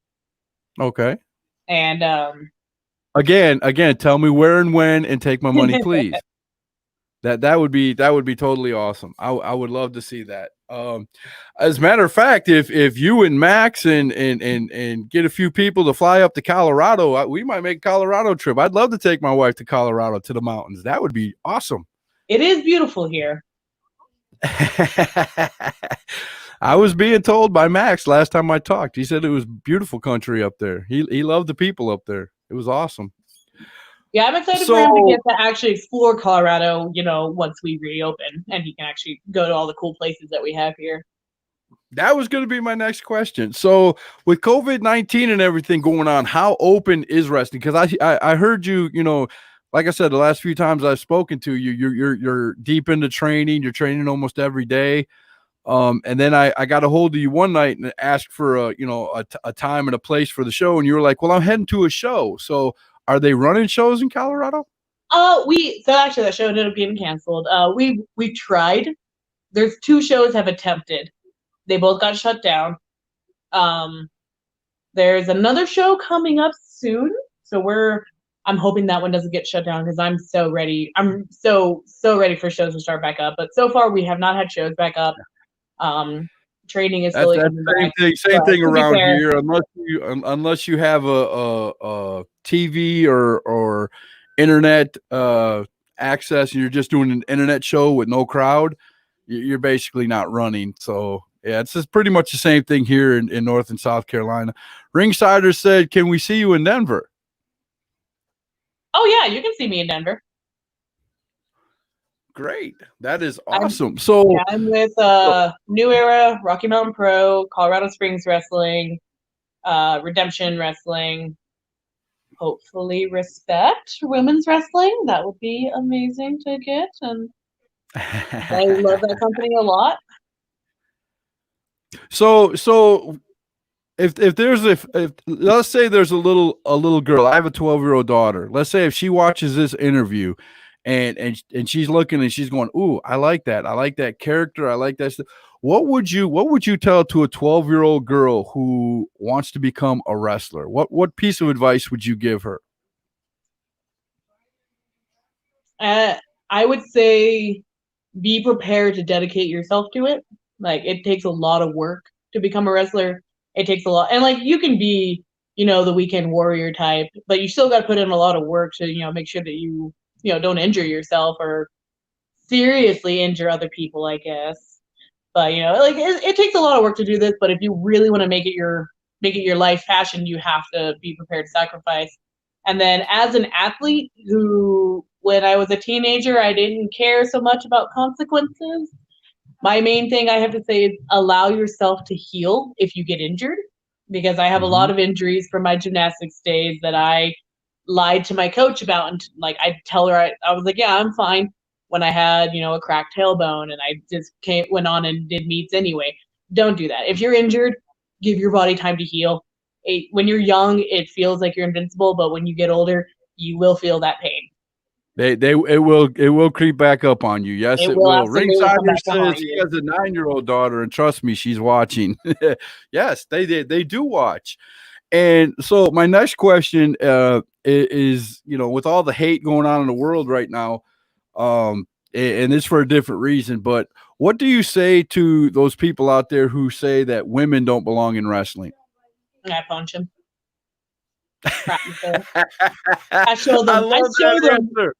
Okay. And Again, tell me where and when and take my money, please. That would be totally awesome. I would love to see that. As a matter of fact, if you and Max and get a few people to fly up to Colorado, we might make a Colorado trip. I'd love to take my wife to Colorado to the mountains. That would be awesome. it is beautiful here. I was being told by Max last time I talked. He said it was beautiful country up there. He loved the people up there. It was awesome. Yeah, I'm excited for him to get to actually explore Colorado, once we reopen and he can actually go to all the cool places that we have here. That was going to be my next question. So, with COVID-19 and everything going on, how open is wrestling? Because I heard you, like I said, the last few times I've spoken to you, you're deep into training. You're training almost every day. And then I got a hold of you one night and asked for a time and a place for the show, and you were like, "Well, I'm heading to a show." So, are they running shows in Colorado? So actually that show ended up getting canceled. We tried. There's 2 shows have attempted. They both got shut down. There's another show coming up soon, so I'm hoping that one doesn't get shut down because I'm so ready. I'm so ready for shows to start back up. But so far we have not had shows back up. Training is slowly coming back. Same thing around here. Unless you have a TV or internet access, and you're just doing an internet show with no crowd, you're basically not running. So yeah, it's just pretty much the same thing here in North and South Carolina. Ringsider said, "Can we see you in Denver?" Oh yeah, you can see me in Denver. Great. That is awesome. I'm with New Era, Rocky Mountain Pro, Colorado Springs Wrestling, Redemption Wrestling, hopefully Respect Women's Wrestling. That would be amazing to get, and I love that company a lot. So if let's say there's a little girl, I have a 12-year-old daughter. Let's say if she watches this interview and she's looking and she's going, "Ooh, I like that character, I like that stuff." What would you tell to a 12-year-old girl who wants to become a wrestler? What piece of advice would you give her? I would say be prepared to dedicate yourself to it. Like it takes a lot of work to become a wrestler. It takes a lot, and like you can be, the weekend warrior type, but you still got to put in a lot of work to, make sure that you don't injure yourself or seriously injure other people, I guess. But like it takes a lot of work to do this. But if you really want to make it your life passion, you have to be prepared to sacrifice. And then as an athlete who, when I was a teenager, I didn't care so much about consequences. My main thing I have to say is allow yourself to heal if you get injured, because I have a lot of injuries from my gymnastics days that I lied to my coach about. And like, I'd tell her, I was like, yeah, I'm fine, when I had, a cracked tailbone, and I just went on and did meets anyway. Don't do that. If you're injured, give your body time to heal. When you're young, it feels like you're invincible, but when you get older, you will feel that pain. It will creep back up on you. Yes, it will. absolutely come Ringsider back to haunt says he you. has a 9-year-old daughter, and trust me, she's watching. Yes, they do watch. And so my next question is, with all the hate going on in the world right now, and it's for a different reason, but what do you say to those people out there who say that women don't belong in wrestling? I punch him. I show them. I love that answer.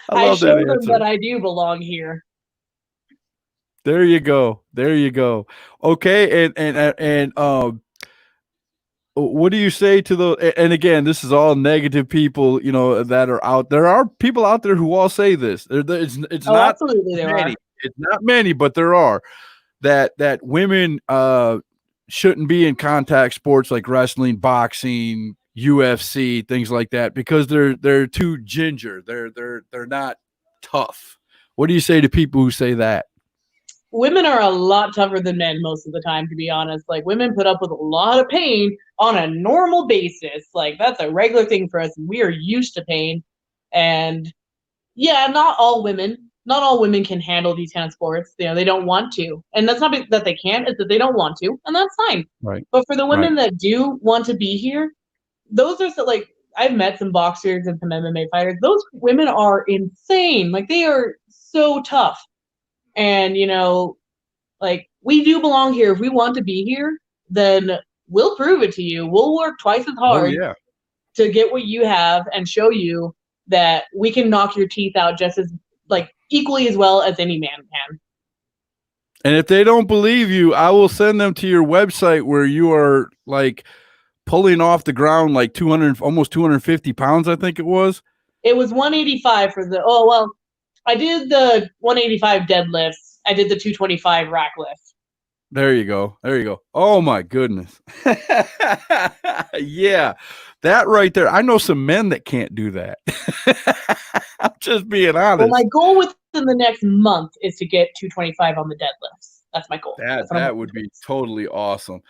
I show them that I do belong here. There you go. Okay, and what do you say to the? And again, this is all negative people, that are out. There are people out there who all say this. It's not absolutely there many. are. It's not many, but there are that women shouldn't be in contact sports like wrestling, boxing, UFC, things like that, because they're too ginger. They're not tough. What do you say to people who say that? Women are a lot tougher than men most of the time, to be honest. Like, women put up with a lot of pain on a normal basis. Like, that's a regular thing for us. We are used to pain. And yeah, not all women can handle these kind of sports. They don't want to. And that's not that they can't, it's that they don't want to. And that's fine. Right. But for the women that do want to be here, those are I've met some boxers and some MMA fighters. Those women are insane. Like, they are so tough. And, we do belong here. If we want to be here, then we'll prove it to you. We'll work twice as hard to get what you have and show you that we can knock your teeth out just as, equally as well as any man can. And if they don't believe you, I will send them to your website where you are, pulling off the ground 200, almost 250 pounds, I think it was. It was 185 for I did the 185 deadlifts. I did the 225 rack lift. There you go. Oh my goodness. Yeah, that right there. I know some men that can't do that. I'm just being honest. Well, my goal within the next month is to get 225 on the deadlifts. That's my goal. That would be totally awesome.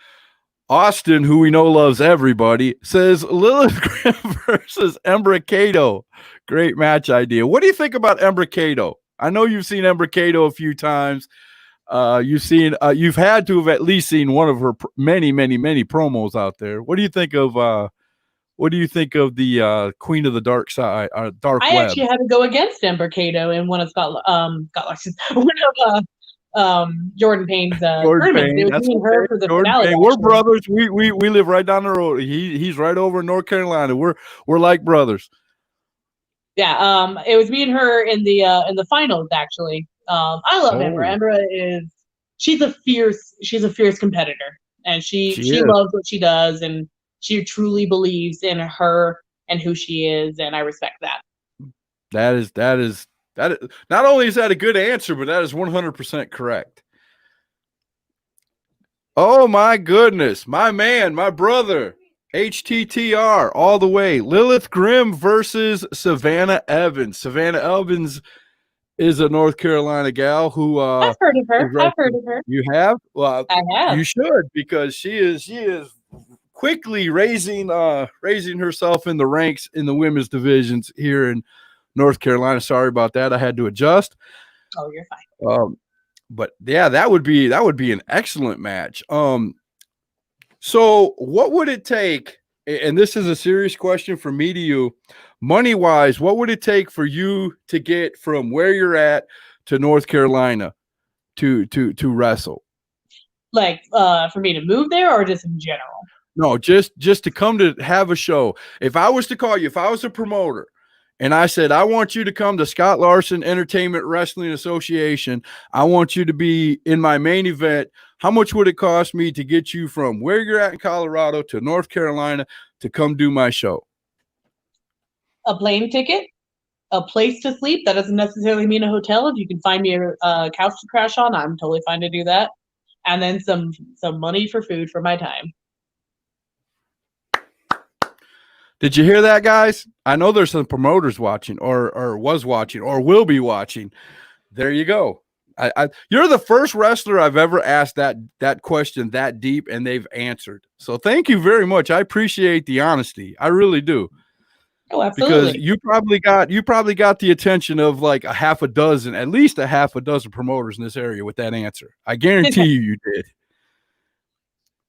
Austin, who we know loves everybody, says Lilith Grimm versus Embricato. Great match idea. What do you think about Embricato? I know you've seen Embricato a few times. You've had to have at least seen one of her many, many, many promos out there. What do you think of the Queen of the Dark Side, Dark Web? I actually had to go against Embricato in one of Jordan Payne's tournaments. It was me and her for the finale. We're brothers. We live right down the road. He's right over in North Carolina. We're like brothers. Yeah, it was me and her in the finals, actually. I love Ember. Ember she's a fierce competitor, and she loves what she does, and she truly believes in her and who she is, and I respect that. That is not only is that a good answer, but that is 100% correct. Oh my goodness, my man, my brother. HTTR all the way. Lilith Grimm versus Savannah Evans. Savannah Evans is a North Carolina gal who I've heard of her. You have? Well, I have. You should, because she is quickly raising herself in the ranks in the women's divisions here in North Carolina. Sorry about that. I had to adjust. Oh, you're fine. But yeah, that would be an excellent match. So what would it take, and this is a serious question from me to you, money-wise, what would it take for you to get from where you're at to North Carolina to wrestle? For me to move there, or just in general? No, just to come to have a show. If I was to call you, if I was a promoter, and I said, I want you to come to Scott Larson Entertainment Wrestling Association, I want you to be in my main event, how much would it cost me to get you from where you're at in Colorado to North Carolina to come do my show? A plane ticket, a place to sleep. That doesn't necessarily mean a hotel. If you can find me a couch to crash on, I'm totally fine to do that. And then some money for food for my time. Did you hear that, guys? I know there's some promoters watching or was watching or will be watching. There you go. You're the first wrestler I've ever asked that question that deep, and they've answered. So thank you very much. I appreciate the honesty. I really do. Oh, because absolutely. you probably got the attention of like at least a half a dozen promoters in this area with that answer. I guarantee you did.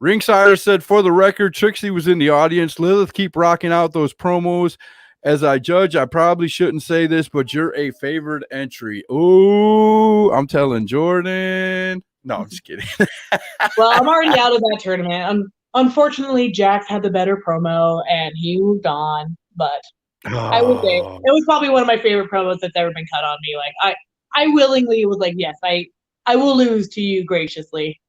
Ringsider said, for the record, Trixie was in the audience. Lilith, keep rocking out those promos. As I judge, I probably shouldn't say this, but you're a favorite entry. Ooh, I'm telling Jordan. No, I'm just kidding. Well, I'm already out of that tournament. Unfortunately, Jax had the better promo and he moved on. But I would say Oh. it was probably one of my favorite promos that's ever been cut on me. Like I willingly was like, yes, I will lose to you graciously.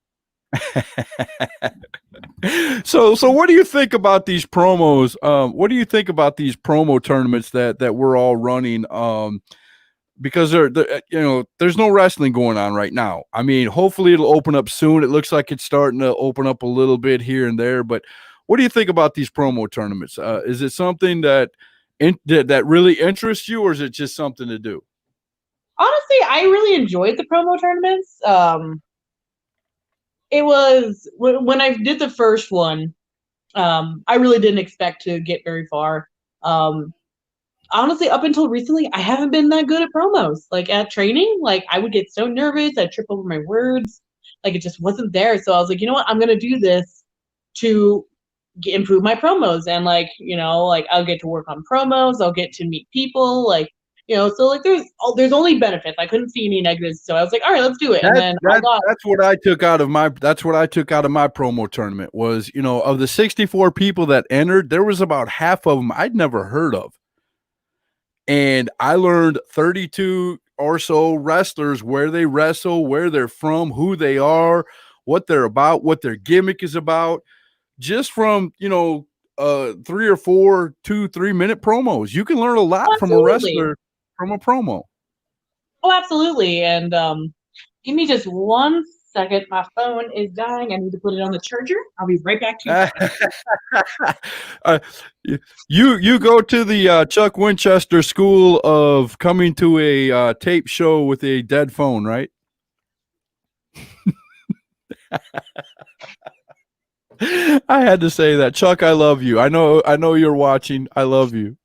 So what do you think about these promos? What do you think about these promo tournaments that we're all running? Because there's no wrestling going on right now. I mean, hopefully it'll open up soon. It looks like it's starting to open up a little bit here and there. But what do you think about these promo tournaments? Is it something that really interests you, or is it just something to do? Honestly, I really enjoyed the promo tournaments. It was when I did the first one. I really didn't expect to get very far. Honestly, up until recently, I haven't been that good at promos. Like at training, like I would get so nervous, I'd trip over my words. Like it just wasn't there. So I was like, you know what? I'm gonna do this to improve my promos, and like I'll get to work on promos. I'll get to meet people. Like so like there's only benefits. I couldn't see any negatives, so I was like, all right, let's do it. And then that's what I took out of my promo tournament was, of the 64 people that entered, there was about half of them I'd never heard of. And I learned 32 or so wrestlers, where they wrestle, where they're from, who they are, what they're about, what their gimmick is about, just from, 3 or 4, 2-3 minute promos. You can learn a lot from a wrestler from a promo. Oh, absolutely. And give me just 1 second. My phone is dying. I need to put it on the charger. I'll be right back to you. You go to the Chuck Winchester School of coming to a tape show with a dead phone, right? I had to say that. Chuck, I love you. I know you're watching. I love you.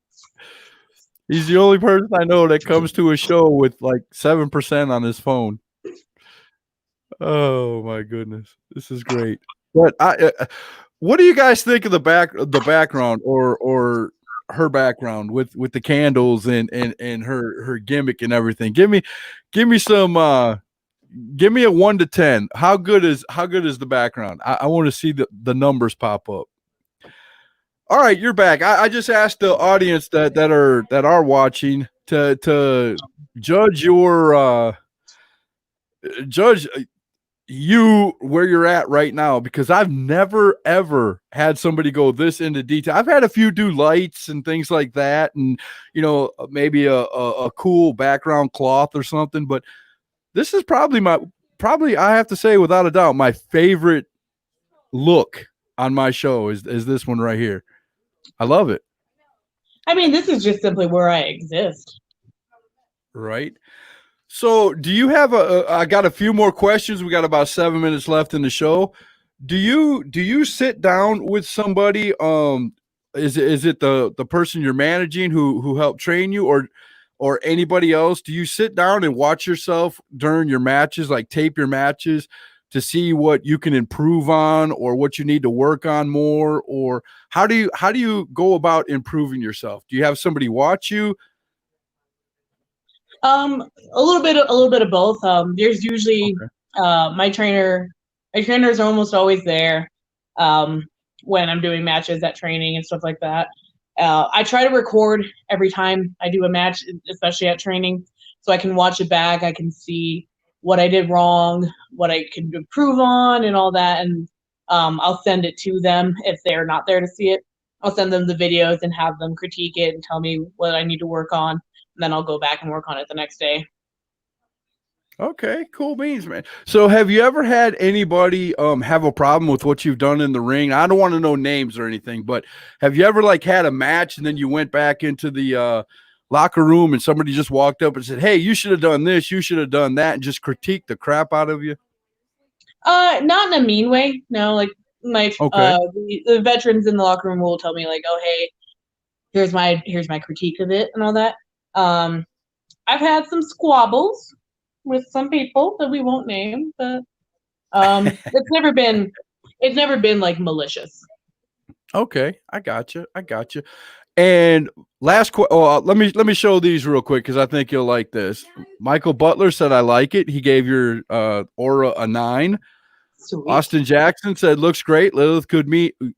He's the only person I know that comes to a show with like 7% on his phone. Oh my goodness, this is great. But what do you guys think of the background or her background with the candles and her gimmick and everything? Give me some. Give me a 1 to 10. How good is the background? I want to see the numbers pop up. All right, you're back. I just asked the audience that are watching to judge your judge you where you're at right now, because I've never ever had somebody go this into detail. I've had a few do lights and things like that, and maybe a cool background cloth or something, but this is probably I have to say without a doubt my favorite look on my show is this one right here. I love it. I mean, this is just simply where I exist. Right. So do you have I got a few more questions. We got about 7 minutes left in the show. Do you sit down with somebody? Is it the person you're managing who helped train you, or anybody else? Do you sit down and watch yourself during your matches, like tape your matches to see what you can improve on or what you need to work on more? Or how do you go about improving yourself? Do you have somebody watch you? A little bit of both. There's usually my trainer. My trainers are almost always there when I'm doing matches at training and stuff like that. I try to record every time I do a match, especially at training, so I can watch it back. I can see what I did wrong, what I can improve on, and all that. And I'll send it to them if they're not there to see it. I'll send them the videos and have them critique it and tell me what I need to work on. And then I'll go back and work on it the next day. Okay, cool beans, man. So have you ever had anybody have a problem with what you've done in the ring? I don't want to know names or anything, but have you ever like had a match and then you went back into the locker room and somebody just walked up and said, "Hey, you should have done this, you should have done that," and just critiqued the crap out of you? Not in a mean way. No, like the veterans in the locker room will tell me like, "Oh, hey," here's my critique of it and all that. I've had some squabbles with some people that we won't name, but it's never been like malicious. Okay, I got you. And let me show these real quick because I think you'll like this. Michael Butler said I like it. He gave your aura a 9. Sweet. Austin Jackson said looks great. Lilith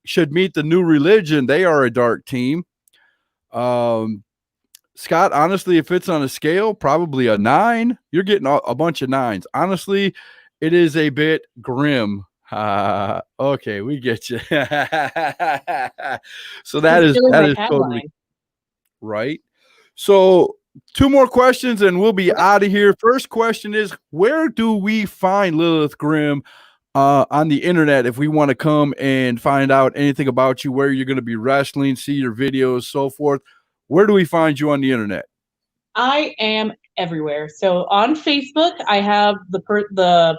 should meet the New Religion. They are a dark team. Scott, honestly, if it's on a scale, probably a 9. You're getting a bunch of 9s. Honestly, it is a bit grim. Okay, we get you. So that is totally right. So 2 more questions and we'll be out of here. First question is, where do we find Lilith Grimm on the internet if we want to come and find out anything about you, where you're going to be wrestling, see your videos, so forth? Where do we find you on the internet? I am everywhere. So on Facebook, I have the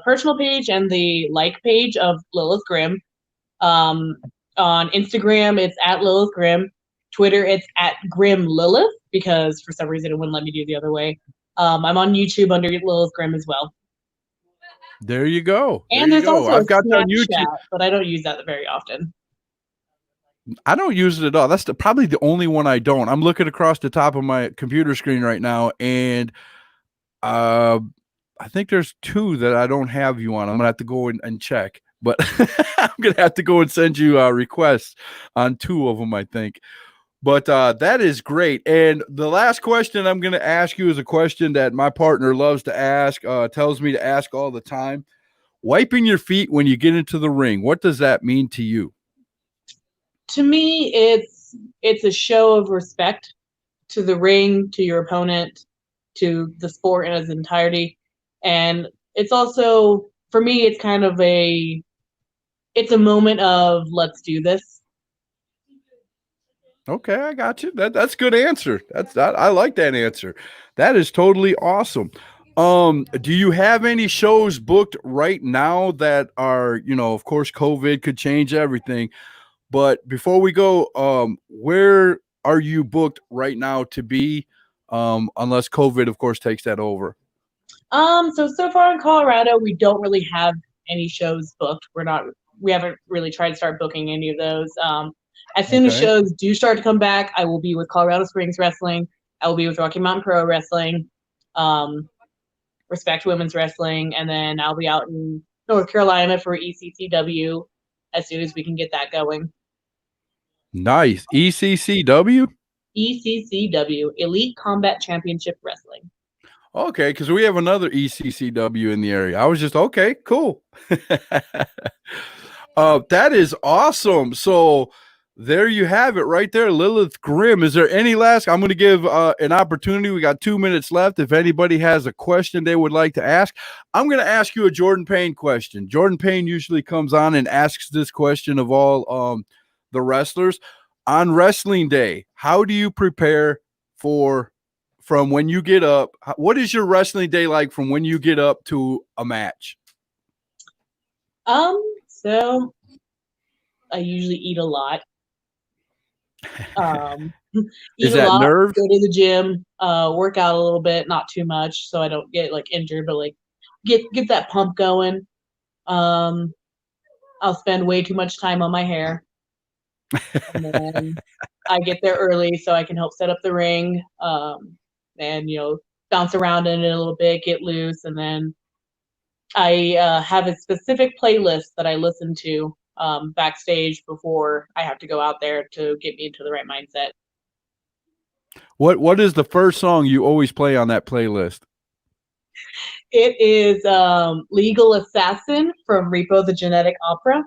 personal page and the like page of Lilith Grimm. On Instagram, it's at Lilith Grimm. Twitter, it's at Grimm Lilith, because for some reason it wouldn't let me do the other way. I'm on YouTube under Lilith Grimm as well. There you go. And there's also I've got on YouTube, but I don't use that very often. I don't use it at all. That's probably the only one I don't. I'm looking across the top of my computer screen right now, and I think there's 2 that I don't have you on. I'm gonna have to go and check, but I'm gonna have to go and send you requests on 2 of them, I think. But that is great. And the last question I'm going to ask you is a question that my partner loves to ask, tells me to ask all the time. Wiping your feet when you get into the ring, what does that mean to you? To me, it's a show of respect to the ring, to your opponent, to the sport in its entirety. And it's also, for me, it's kind of it's a moment of let's do this. Okay, I got you. That's a good answer. I like that answer. That is totally awesome. Do you have any shows booked right now that are, of course, COVID could change everything. But before we go, where are you booked right now to be? Unless COVID, of course, takes that over. So far in Colorado, we don't really have any shows booked. We haven't really tried to start booking any of those. As soon as shows do start to come back, I will be with Colorado Springs Wrestling. I will be with Rocky Mountain Pro Wrestling, Respect Women's Wrestling, and then I'll be out in North Carolina for ECCW as soon as we can get that going. Nice. ECCW? ECCW, Elite Combat Championship Wrestling. Okay, because we have another ECCW in the area. I was just, okay, cool. That is awesome. So there you have it right there, Lilith Grimm. Is there any last? I'm going to give an opportunity. We got 2 minutes left. If anybody has a question they would like to ask, I'm going to ask you a Jordan Payne question. Jordan Payne usually comes on and asks this question of all the wrestlers. On wrestling day, how do you prepare from when you get up? What is your wrestling day like from when you get up to a match? So I usually eat a lot. Is that nerves? Go to the gym, work out a little bit, not too much, so I don't get like injured, but like get that pump going. I'll spend way too much time on my hair. And then I get there early so I can help set up the ring, and bounce around in it a little bit, get loose, and then I have a specific playlist that I listen to backstage before I have to go out there to get me into the right mindset. What is the first song you always play on that playlist? It is Legal Assassin from Repo the Genetic Opera.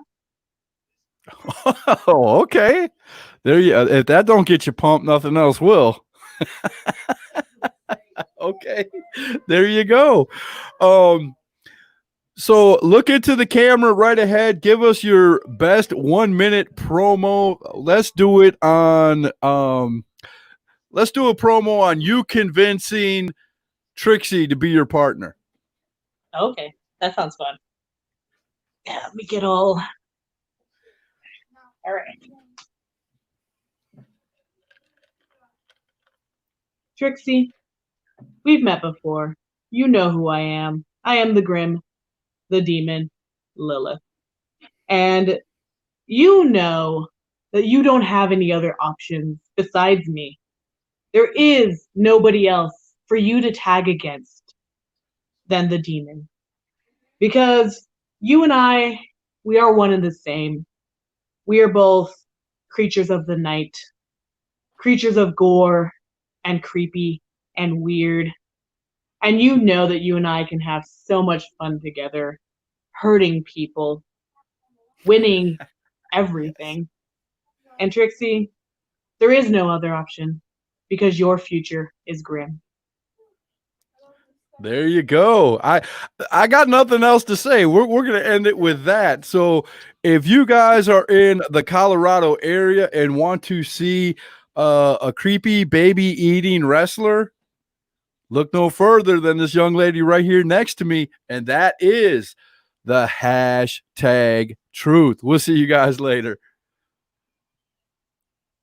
Oh, okay. There you. If that don't get you pumped, nothing else will. Okay, there you go. So look into the camera right ahead. Give us your best 1 minute promo. Let's do it on. Let's do a promo on you convincing Trixie to be your partner. Okay, that sounds fun. Yeah, let me get all right. Trixie, we've met before. You know who I am. I am the Grimm, the demon, Lilith. And you know that you don't have any other options besides me. There is nobody else for you to tag against than the demon. Because you and I, we are one and the same. We are both creatures of the night, creatures of gore and creepy and weird. And you know that you and I can have so much fun together, hurting people, winning everything. And Trixie, there is no other option because your future is grim. There you go. I got nothing else to say. We're going to end it with that. So if you guys are in the Colorado area and want to see a creepy baby eating wrestler, look no further than this young lady right here next to me, and that is the #truth. We'll see you guys later.